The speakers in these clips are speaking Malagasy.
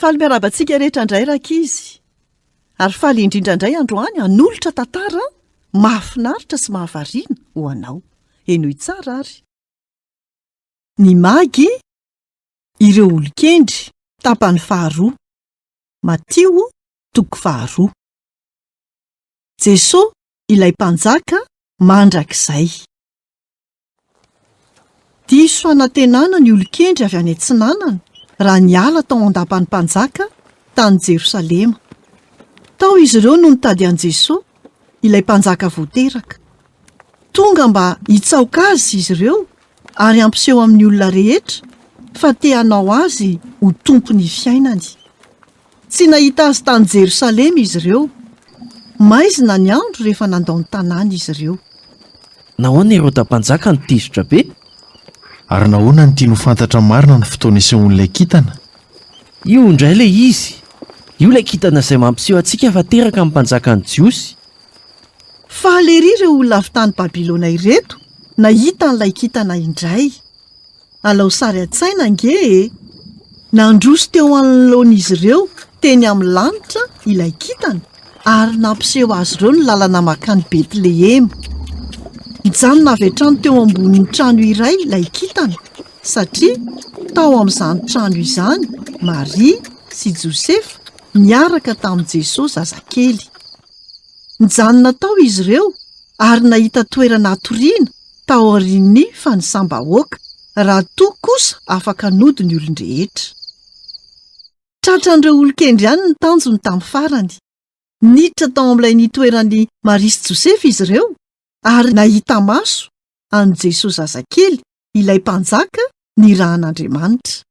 Faly miarabantsika rehetra indray rakizy. Ary faly indrindra indray androany hanolotra tantara mahafinaritra sy mahavariana ho anao. Enoy tsara ary. Ny magy ireo olon-kendry tapany faharoa. Matio 2:2. Jesosy ilay mpanjaka mandrakizay. Diso fanantenana ny olon-kendry avy any antsinanana raha niala tao andapany mpanjaka tany Jerosalema. Tao izy ireo no nitady an Jesosy ilay mpanjaka voateraka. Tonga mba hitsaoka azy izy ireo ary ampiseho amin'ny olona rehetra fa te hanao azy ho tompony fiainany. Tsy nahita azy tany Jerosalema izy ireo. Maizina ny andro rehefa nandao ny tanàna izy ireo. Nahoana ireo mpanjaka nitezitra be? Ary nahoana ny tiany ho fantatra marina ny fotoana isehon'ilay kintana? Io indray ilay izy. Io ilay kintana izay mampiseho antsika fa teraka amin'ny mpanjakan'ny Jiosy. Faly ery ireo olona avy tany Babilona ireto nahita an'ilay kintana indray. Alao sary an-tsaina ange nandroso teo anoloan'izy ireo teny amin'ny lanitra ilay kintana ary nampiseho azy ireo ny lalana makany Betlehema. Mijanona avy hatrany teo ambonin'ny trano iray ilay kintana satria tao amin'izany trano izany Maria sy Josefa niaraka tamin'i Jesosy zazakely. Mijanona tao izy ireo ary nahita toerana hatoriana tao aorian'ny fanisambahoaka raha toa kosa afaka nody ny olon-drehetra. Tratran'ireo olon-kendry ihany ny tanjony tamin'ny farany. Niditra tao amin'ilay nitoeran'ny Maria sy Josefa izy ireo ary nahita maso an Jesosy zazakely ilay mpanjaka nirahan'Andriamanitra.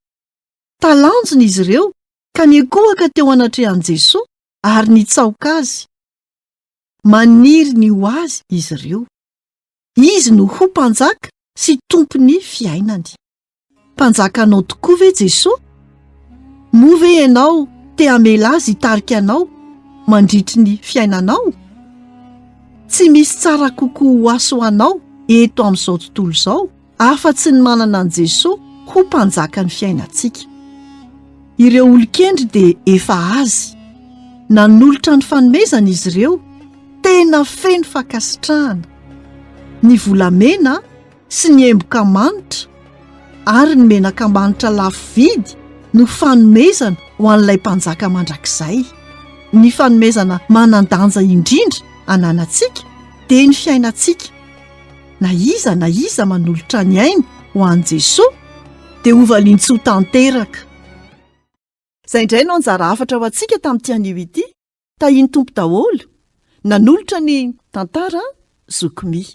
Talanjona izy ireo ka nikohaka teo anatrehan'i Jesosy ary nitsaoka azy. Maniry ny ho azy izy ireo. Izy no ho mpanjaka sy tompony fiainany. Mpanjakanao tokoa ve Jesosy? Moa ve ianao te hamela azy hitarika anao mandritry ny fiainanao? Tsy misy tsara kokoa ho aso anao eto amin'izao tontolo izao afa-tsy ny manana an Jesosy ho mpanjaka ny fiainantsika. Ireo olon-kendry dia efa azy. Nanolotra ny fanomezana izy ireo tena feno fankasitrahana. Ny volamena sy ny emboka manitra ary ny menaka manitra lafo vidy no fanomezana ho an'ilay mpanjaka mandrakizay. Ny fanomezana manan-danja indrindra ananantsika dia ny fiainantsika. Na iza manolotra ny aina ho an Jesosy dia ho valiantsy ho tanteraka. Izay indray no anjara hafatra ho antsika tamin'ity anio ity. Tahiny tompo daholo nanolotra ny tantara Zokomy.